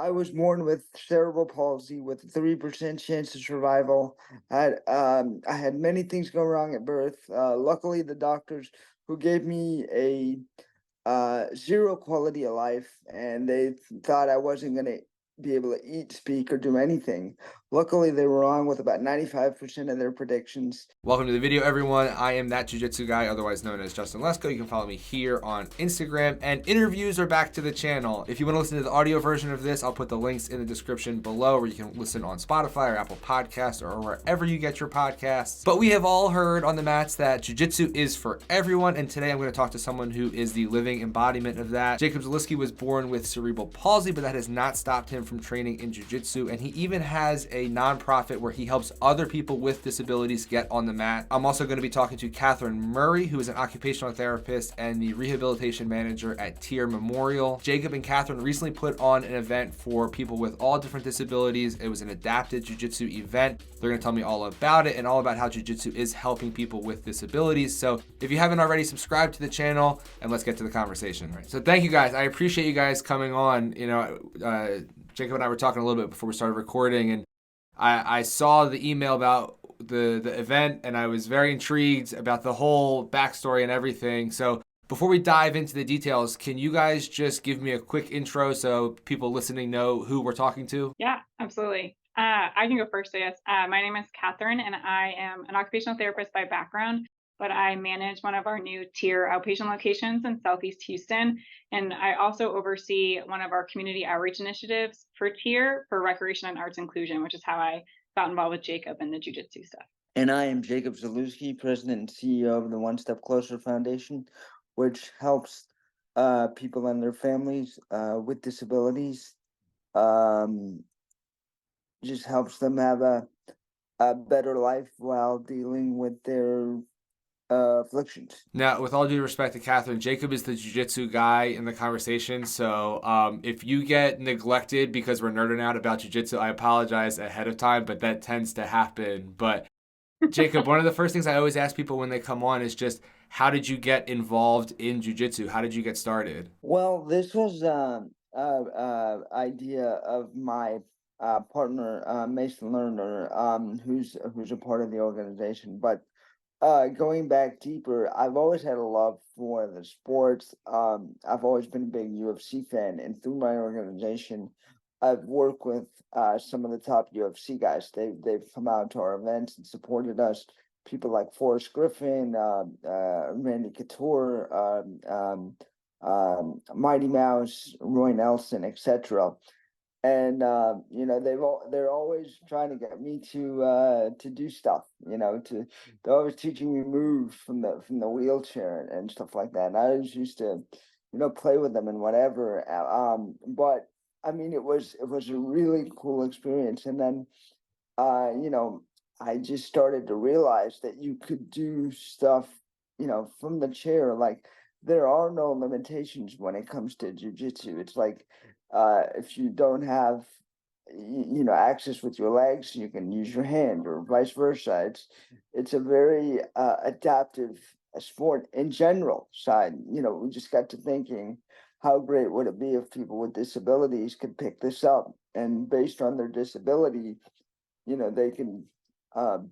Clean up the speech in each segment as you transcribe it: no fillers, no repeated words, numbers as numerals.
I was born with cerebral palsy with a 3% chance of survival. I had many things go wrong at birth. Luckily, the doctors who gave me a zero quality of life, and they thought I wasn't going to be able to eat, speak, or do anything. Luckily, they were wrong with about 95% of their predictions. Welcome to the video, everyone. I am that Jiu Jitsu guy, otherwise known as Justin Lesko. You can follow me here on Instagram, and interviews are back to the channel. If you want to listen to the audio version of this, I'll put the links in the description below, where you can listen on Spotify or Apple Podcasts or wherever you get your podcasts. But we have all heard on the mats that Jiu Jitsu is for everyone, and today I'm going to talk to someone who is the living embodiment of that. Jacob Zalewski was born with cerebral palsy, but that has not stopped him from training in Jiu Jitsu, and he even has a nonprofit where he helps other people with disabilities get on the mat. I'm also going to be talking to Catherine Murray, who is an occupational therapist and the rehabilitation manager at TIRR Memorial. Jacob and Catherine recently put on an event for people with all different disabilities. It was an adapted jiu-jitsu event. They're going to tell me all about it and all about how jiu-jitsu is helping people with disabilities. So if you haven't already, subscribe to the channel and let's get to the conversation. So thank you guys. I appreciate you guys coming on. Jacob and I were talking a little bit before we started recording, and I saw the email about the event, and I was very intrigued about the whole backstory and everything. So before we dive into the details, can you guys just give me a quick intro so people listening know who we're talking to? Yeah, absolutely. I can go first, so yes. My name is Catherine, and I am an occupational therapist by background, but I manage one of our new TIRR outpatient locations in Southeast Houston. And I also oversee one of our community outreach initiatives for TIRR for recreation and arts inclusion, which is how I got involved with Jacob and the jiu-jitsu stuff. And I am Jacob Zalewski, President and CEO of the One Step Closer Foundation, which helps people and their families with disabilities. Um, just helps them have a better life while dealing with their afflictions. Now, with all due respect to Catherine, Jacob is the jiu-jitsu guy in the conversation. So if you get neglected because we're nerding out about jiu-jitsu, I apologize ahead of time, but that tends to happen. But Jacob, one of the first things I always ask people when they come on is just, how did you get involved in jiu-jitsu? How did you get started? Well, this was idea of my partner, Mason Lerner, who's a part of the organization. But going back deeper, I've always had a love for the sports. I've always been a big UFC fan, and through my organization, I've worked with some of the top UFC guys. They've come out to our events and supported us. People like Forrest Griffin, Randy Couture, Mighty Mouse, Roy Nelson, etc. And they're always trying to get me to do stuff. They're always teaching me moves from the wheelchair and stuff like that. And I always used to, play with them and whatever. But I mean, it was a really cool experience. And then, I just started to realize that you could do stuff, from the chair. Like, there are no limitations when it comes to jujitsu. It's like, if you don't have, access with your legs, you can use your hand, or vice versa. It's a very adaptive sport in general side. We just got to thinking, how great would it be if people with disabilities could pick this up, and based on their disability, they can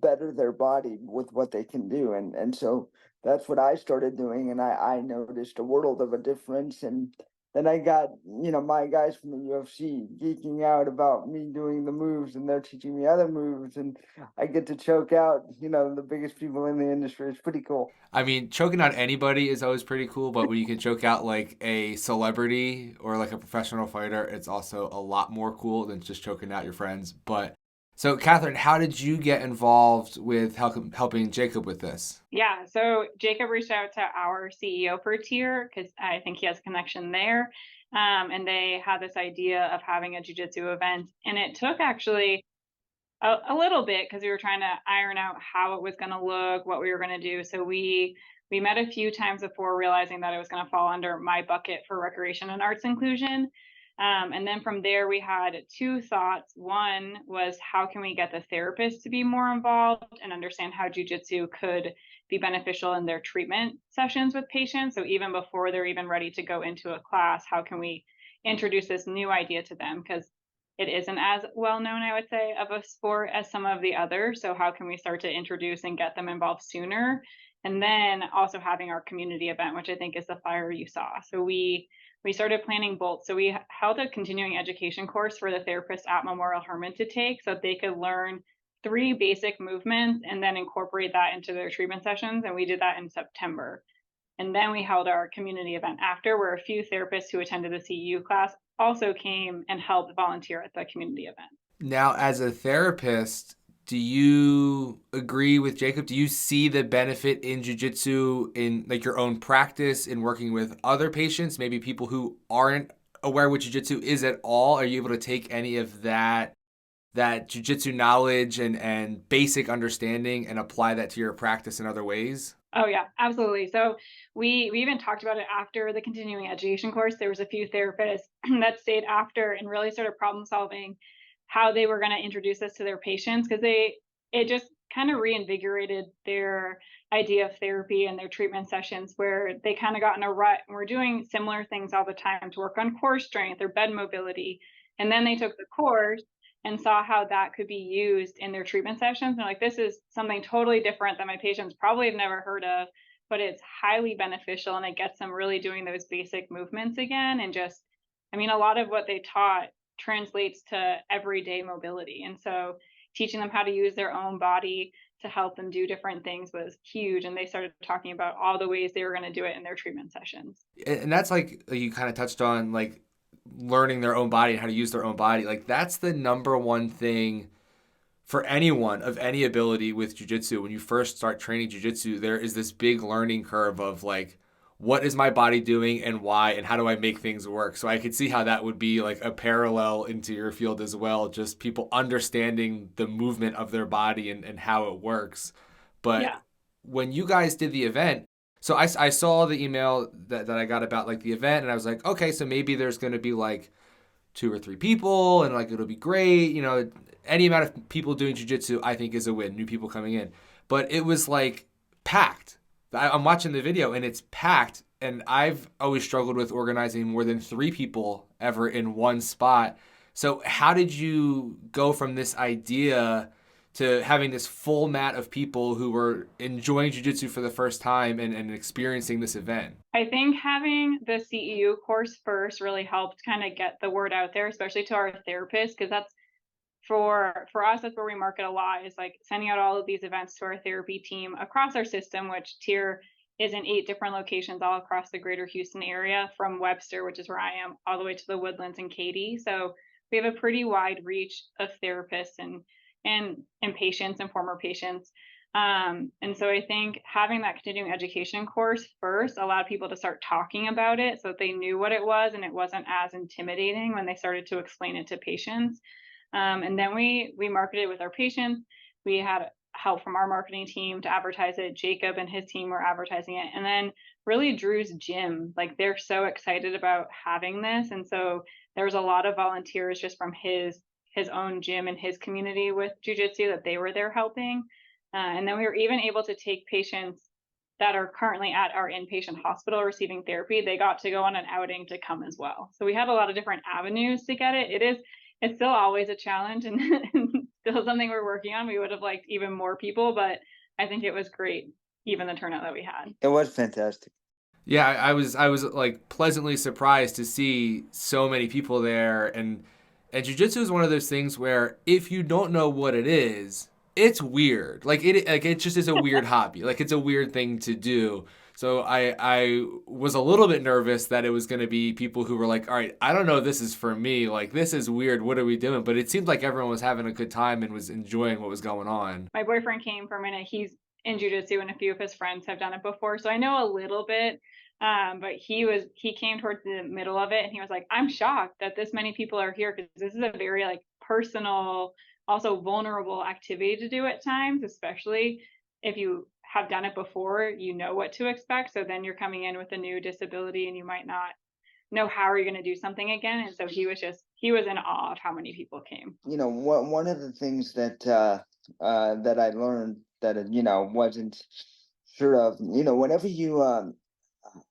better their body with what they can do. And so that's what I started doing, and I noticed a world of a difference. And then I got, my guys from the UFC geeking out about me doing the moves, and they're teaching me other moves, and I get to choke out, the biggest people in the industry. It's pretty cool. I mean, choking out anybody is always pretty cool, but when you can choke out like a celebrity or like a professional fighter, it's also a lot more cool than just choking out your friends. But so, Catherine, how did you get involved with helping Jacob with this? Yeah, so Jacob reached out to our CEO for TIRR because I think he has a connection there. And they had this idea of having a jiu-jitsu event. And it took actually a little bit because we were trying to iron out how it was going to look, what we were going to do. So we met a few times before realizing that it was going to fall under my bucket for recreation and arts inclusion. And then from there, we had two thoughts. One was, how can we get the therapist to be more involved and understand how jujitsu could be beneficial in their treatment sessions with patients? So even before they're even ready to go into a class, how can we introduce this new idea to them? Because it isn't as well known, I would say, of a sport as some of the others. So how can we start to introduce and get them involved sooner? And then also having our community event, which I think is the flyer you saw. So we started planning both. So we held a continuing education course for the therapists at Memorial Hermann to take so they could learn 3 basic movements and then incorporate that into their treatment sessions. And we did that in September. And then we held our community event after, where a few therapists who attended the CEU class also came and helped volunteer at the community event. Now, as a therapist, do you agree with Jacob? Do you see the benefit in jiu-jitsu in like your own practice in working with other patients, maybe people who aren't aware what jiu-jitsu is at all? Are you able to take any of that jiu-jitsu knowledge and basic understanding and apply that to your practice in other ways? Oh yeah, absolutely. So we even talked about it after the continuing education course. There was a few therapists that stayed after and really started problem solving how they were going to introduce this to their patients, because it just kind of reinvigorated their idea of therapy and their treatment sessions, where they kind of got in a rut and were doing similar things all the time to work on core strength or bed mobility. And then they took the course and saw how that could be used in their treatment sessions. And like, this is something totally different that my patients probably have never heard of, but it's highly beneficial and it gets them really doing those basic movements again. And just, I mean, a lot of what they taught translates to everyday mobility. And so teaching them how to use their own body to help them do different things was huge. And they started talking about all the ways they were going to do it in their treatment sessions. And that's like you kind of touched on, like learning their own body and how to use their own body. Like that's the number one thing for anyone of any ability with jiu-jitsu. When you first start training jiu-jitsu, there is this big learning curve of like, what is my body doing and why, and how do I make things work? So I could see how that would be like a parallel into your field as well, just people understanding the movement of their body and how it works. But Yeah. when you guys did the event, so I saw the email that I got about like the event, and I was like, okay, so maybe there's going to be like 2 or 3 people and like it'll be great. You know, any amount of people doing jiu-jitsu I think is a win, new people coming in. But it was like packed. I'm watching the video and it's packed, and I've always struggled with organizing more than 3 people ever in one spot. So how did you go from this idea to having this full mat of people who were enjoying jiu-jitsu for the first time and experiencing this event? I think having the CEU course first really helped kind of get the word out there, especially to our therapists, because that's for us, that's where we market a lot, is like sending out all of these events to our therapy team across our system, which TIRR is in 8 different locations all across the greater Houston area, from Webster, which is where I am, all the way to the Woodlands and Katy. So we have a pretty wide reach of therapists and patients and former patients. And so I think having that continuing education course first allowed people to start talking about it so that they knew what it was and it wasn't as intimidating when they started to explain it to patients. And then we marketed with our patients. We had help from our marketing team to advertise it. Jacob and his team were advertising it. And then really Drew's gym, like they're so excited about having this. And so there was a lot of volunteers just from his own gym and his community with jiu-jitsu that they were there helping. And then we were even able to take patients that are currently at our inpatient hospital receiving therapy. They got to go on an outing to come as well. So we had a lot of different avenues to get it. It's still always a challenge and still something we're working on. We would have liked even more people, but I think it was great, even the turnout that we had. It was fantastic. Yeah, I was like pleasantly surprised to see so many people there, and jiu-jitsu is one of those things where if you don't know what it is, it's weird. Like it just is a weird hobby. Like it's a weird thing to do. So I was a little bit nervous that it was going to be people who were like, all right, I don't know if this is for me. Like this is weird. What are we doing? But it seemed like everyone was having a good time and was enjoying what was going on. My boyfriend came for a minute. He's in jiu-jitsu and a few of his friends have done it before. So I know a little bit. But he came towards the middle of it and he was like, I'm shocked that this many people are here, because this is a very like personal, also vulnerable activity to do at times, especially if you have done it before, you know what to expect. So then you're coming in with a new disability and you might not know how are you going to do something again. And so he was in awe of how many people came. You know, one of the things that that I learned that wasn't sure of. Whenever you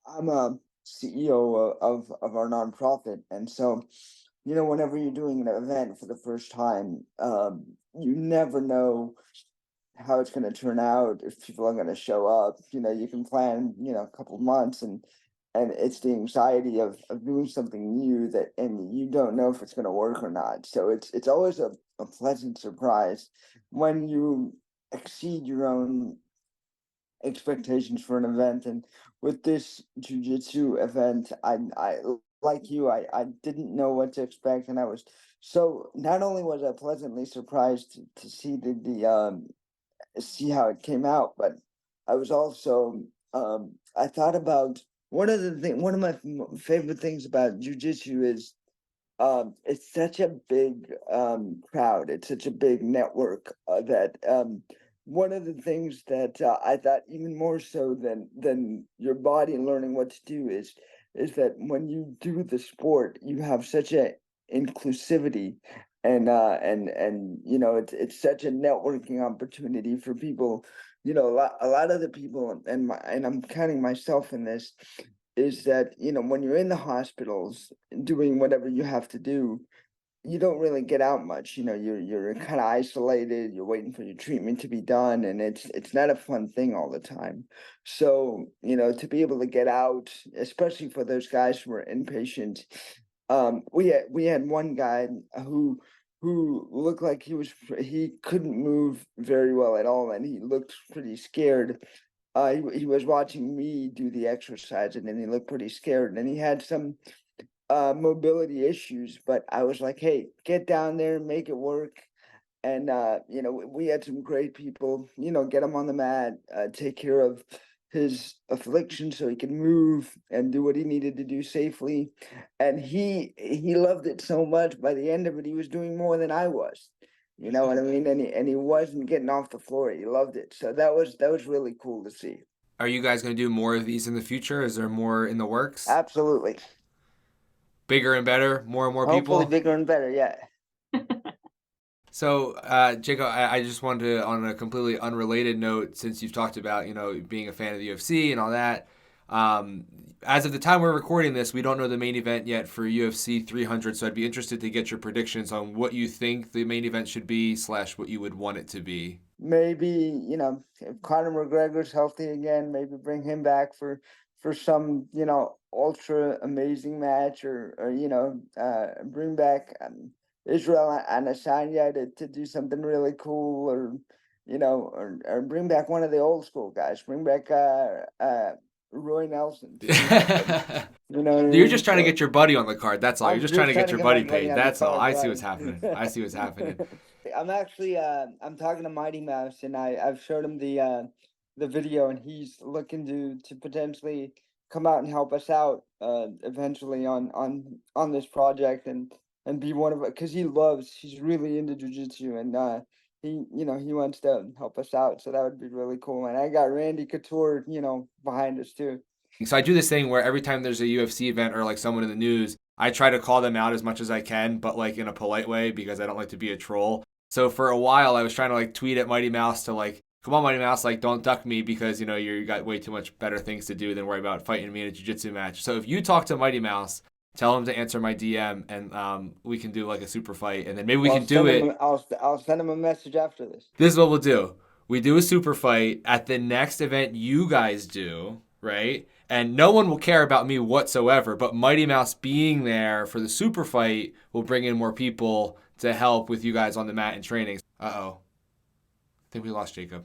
I'm a CEO of our nonprofit, and so whenever you're doing an event for the first time, you never know how it's going to turn out, if people are going to show up. You can plan, a couple months, and it's the anxiety of doing something new, and you don't know if it's going to work or not. So it's always a pleasant surprise when you exceed your own expectations for an event. And with this jujitsu event, I like you, I didn't know what to expect, and I was so not only was I pleasantly surprised to see see how it came out, but I was also I thought about one of my favorite things about jujitsu is it's such a big crowd. It's such a big network that one of the things that I thought even more so than your body learning what to do is that when you do the sport, you have such a inclusivity, and it's such a networking opportunity for people. A lot of the people, and I'm counting myself in this, is that when you're in the hospitals doing whatever you have to do, you don't really get out much. You're kind of isolated. You're waiting for your treatment to be done, and it's not a fun thing all the time. So to be able to get out, especially for those guys who are inpatient. We had one guy who looked like he couldn't move very well at all, and he looked pretty scared. He was watching me do the exercise, and then he looked pretty scared, and he had some mobility issues. But I was like, hey, get down there, make it work. And we had some great people, get him on the mat, take care of his affliction so he can move and do what he needed to do safely. And he loved it so much. By the end of it, he was doing more than I was. You know what I mean? And he wasn't getting off the floor. He loved it. So that was really cool to see. Are you guys going to do more of these in the future? Is there more in the works? Absolutely. Bigger and better, more and more Hopefully people? bigger and better, yeah. So, Jacob, I just wanted to, on a completely unrelated note, since you've talked about, being a fan of the UFC and all that, as of the time we're recording this, we don't know the main event yet for UFC 300, so I'd be interested to get your predictions on what you think the main event should be / what you would want it to be. Maybe, if Conor McGregor's healthy again, maybe bring him back for some, ultra amazing match, or bring back Israel Adesanya to do something really cool, or bring back one of the old school guys. Bring back Roy Nelson to do something. You know what I You're mean? just trying to get your buddy on the card. That's all. You're I'm just trying to just get trying to your get my buddy buddy paid. on the That's all. card, I see what's happening. right? I see what's happening. I'm talking to Mighty Mouse, and I've showed him the video, and he's looking to potentially come out and help us out eventually on this project, and be one of it, because he's really into jujitsu, and he wants to help us out, so that would be really cool. And I got Randy Couture behind us too. So I do this thing where every time there's a UFC event or like someone in the news, I try to call them out as much as I can, but like in a polite way because I don't like to be a troll. So for a while, I was trying to like tweet at Mighty Mouse to like, come on, Mighty Mouse, like don't duck me because you got way too much better things to do than worry about fighting me in a jiu-jitsu match. So if you talk to Mighty Mouse, tell him to answer my DM, and we can do like a super fight, and then maybe we can do it. I'll send him a message after this. This is what we'll do. We do a super fight at the next event you guys do, right? And no one will care about me whatsoever, but Mighty Mouse being there for the super fight will bring in more people to help with you guys on the mat and training. Uh-oh. I think we lost Jacob.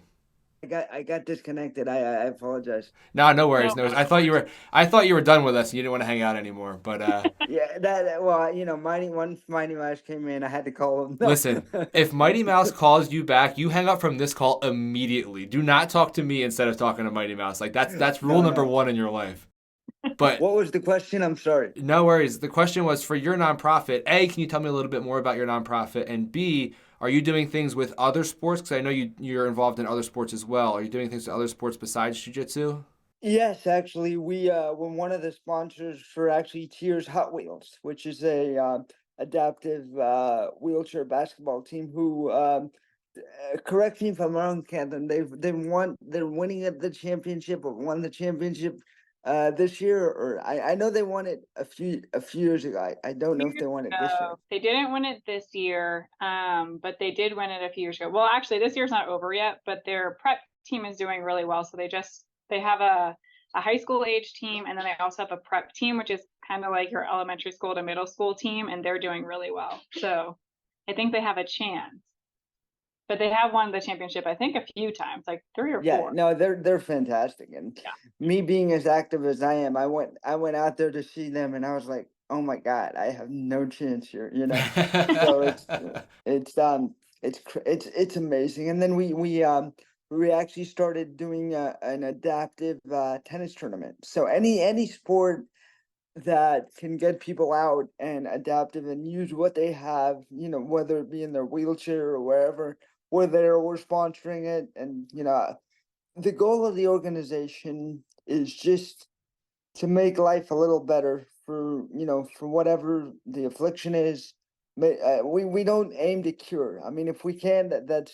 I got disconnected. I apologize. No worries. No worries. I thought you were done with us and you didn't want to hang out anymore, but Yeah, well, Mighty Mouse came in, I had to call him. listen, if Mighty Mouse calls you back, you hang up from this call immediately. Do not talk to me instead of talking to Mighty Mouse. Like that's rule number 1 in your life. But what was the question? I'm sorry. No worries. The question was for your nonprofit. A, can you tell me a little bit more about your nonprofit? And B, are you doing things with other sports? Because I know you're involved in other sports as well. Are you doing things with other sports besides jiu-jitsu? Yes, actually, we're one of the sponsors for actually TIRR's Hot Wheels, which is a adaptive wheelchair basketball team. Who correct me if I'm wrong, Catherine. They're winning at the championship, or won the championship this year, or I know they won it a few years ago. I don't know if Years they won it this year. ago. They didn't win it this year, but they did win it a few years ago. Well, actually, this year's not over yet, but their prep team is doing really well. So they have a high school age team, and then they also have a prep team, which is kind of like your elementary school to middle school team, and they're doing really well. So I think they have a chance. But they have won the championship, I think, a few times, like 3 or Yeah, 4. no, they're fantastic. And Yeah. me being as active as I am, I went out there to see them, and I was like, oh my God, I have no chance here, you know. So it's it's amazing. And then we actually started doing an adaptive tennis tournament. So any sport that can get people out and adaptive and use what they have, you know, whether it be in their wheelchair or wherever, we're sponsoring it. And you know, the goal of the organization is just to make life a little better for, you know, for whatever the affliction is. We don't aim to cure. I mean, if we can, that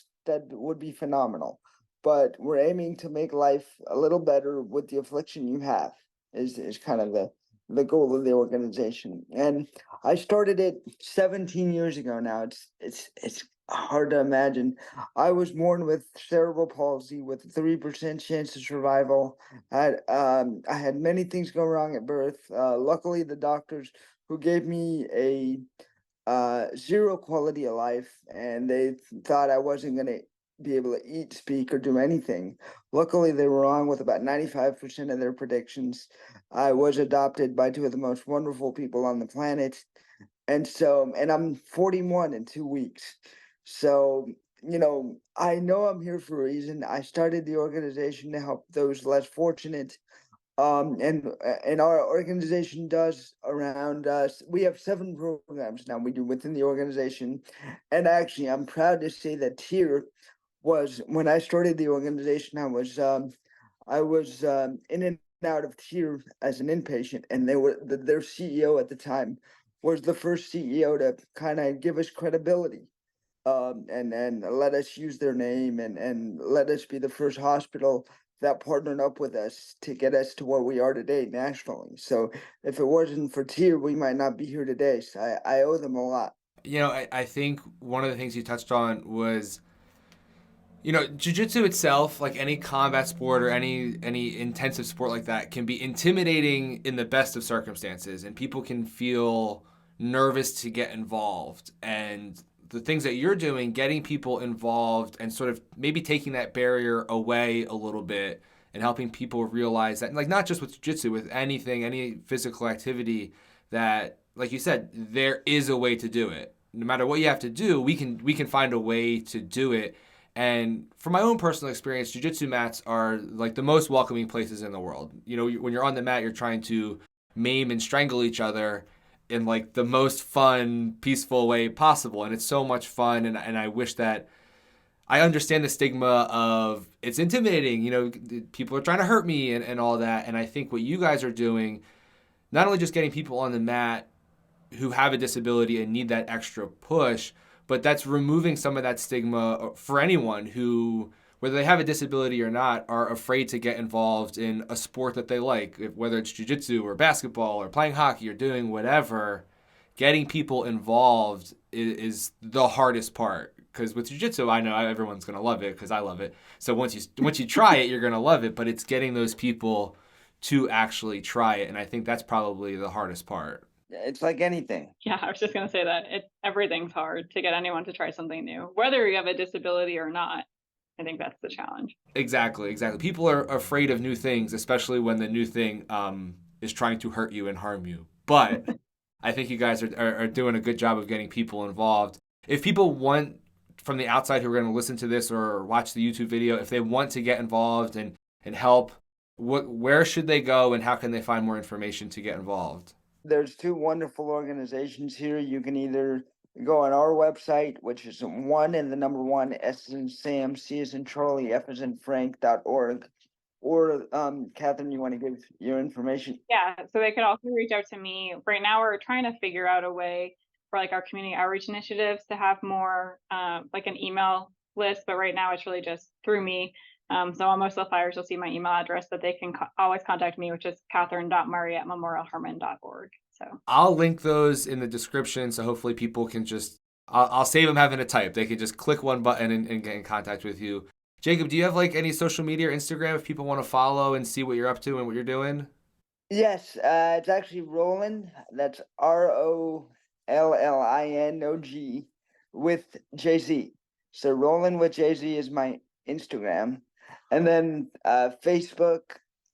would be phenomenal. But we're aiming to make life a little better with the affliction you have. Is kind of the goal of the organization. And I started it 17 years ago now. It's hard to imagine. I was born with cerebral palsy with a 3% chance of survival. I had many things go wrong at birth. Luckily, the doctors who gave me a zero quality of life, and they thought I wasn't gonna be able to eat, speak, or do anything. Luckily, they were wrong with about 95% of their predictions. I was adopted by two of the most wonderful people on the planet, and I'm 41 in 2 weeks. So, you know I'm here for a reason. I started the organization to help those less fortunate. And our organization does around we have 7 programs now we do within the organization. And actually, I'm proud to say that TIRR was, when I started the organization, I was in and out of TIRR as an inpatient, and their CEO at the time was the first CEO to kind of give us credibility, and let us use their name, and let us be the first hospital that partnered up with us to get us to where we are today nationally. So if it wasn't for TIRR, we might not be here today. So I owe them a lot. You know, I think one of the things you touched on was, you know, jiu-jitsu itself, like any combat sport or any intensive sport like that, can be intimidating in the best of circumstances, and people can feel nervous to get involved. And the things that you're doing, getting people involved and sort of maybe taking that barrier away a little bit and helping people realize that, like, not just with jiu-jitsu, with anything, any physical activity, that, like you said, there is a way to do it. No matter what you have to do, we can find a way to do it. And from my own personal experience, jiu-jitsu mats are like the most welcoming places in the world. You know, when you're on the mat, you're trying to maim and strangle each other in like the most fun, peaceful way possible. And it's so much fun. And I wish that I understand the stigma of it's intimidating, you know, people are trying to hurt me and all that. And I think what you guys are doing, not only just getting people on the mat who have a disability and need that extra push, but that's removing some of that stigma for anyone who, whether they have a disability or not, are afraid to get involved in a sport that they like, whether it's jiu-jitsu or basketball or playing hockey or doing whatever. Getting people involved is the hardest part, because with jiu-jitsu, I know everyone's going to love it because I love it. So once you try it, you're going to love it, but it's getting those people to actually try it, and I think that's probably the hardest part. It's like anything. Yeah, I was just gonna say that everything's hard to get anyone to try something new, whether you have a disability or not. I think that's the challenge. Exactly. People are afraid of new things, especially when the new thing is trying to hurt you and harm you. But I think you guys are doing a good job of getting people involved. If people want, from the outside, who are going to listen to this or watch the YouTube video, if they want to get involved and help, where should they go and how can they find more information to get involved? There's two wonderful organizations here. You can either go on our website, which is one and the number one, S as in Sam, C as in Charlie, F as in Frank.org. Or Catherine, you want to give your information? Yeah, so they could also reach out to me. Right now, we're trying to figure out a way for like our community outreach initiatives to have more like an email list, but right now it's really just through me. So on most of the flyers, you'll see my email address, but they can always contact me, which is catherine.murray@memorialhermann.org. So I'll link those in the description, so hopefully people can just, I'll save them having to type. They can just click one button and get in contact with you. Jacob, do you have like any social media or Instagram if people want to follow and see what you're up to and what you're doing? Yes, it's actually Roland. That's ROLLINOG with JZ. So Roland with JZ is my Instagram, and then Facebook.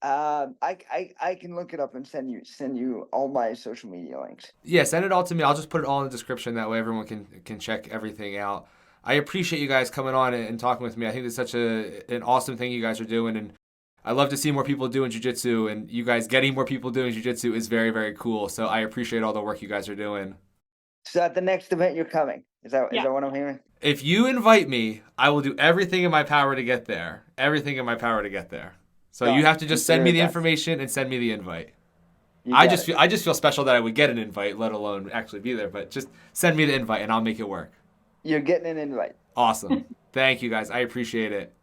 I can look it up and send you all my social media links. Yeah, send it all to me. I'll just put it all in the description. That way everyone can check everything out. I appreciate you guys coming on and talking with me. I think it's such an awesome thing you guys are doing, and I love to see more people doing jiu-jitsu, and you guys getting more people doing jiu-jitsu is very, very cool. So I appreciate all the work you guys are doing. So at the next event, you're coming. Is that what I'm hearing? If you invite me, I will do everything in my power to get there. Everything in my power to get there. So you have to just send me the information and send me the invite. I just feel special that I would get an invite, let alone actually be there. But just send me the invite and I'll make it work. You're getting an invite. Awesome. Thank you guys. I appreciate it.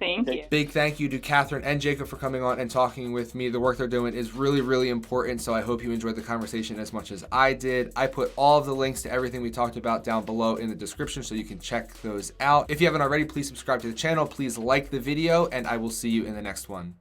thank you. Big thank you to Catherine and Jacob for coming on and talking with me. The work they're doing is really, really important, so I hope you enjoyed the conversation as much as I did. I put all of the links to everything we talked about down below in the description so you can check those out. If you haven't already, please subscribe to the channel. Please like the video, and I will see you in the next one.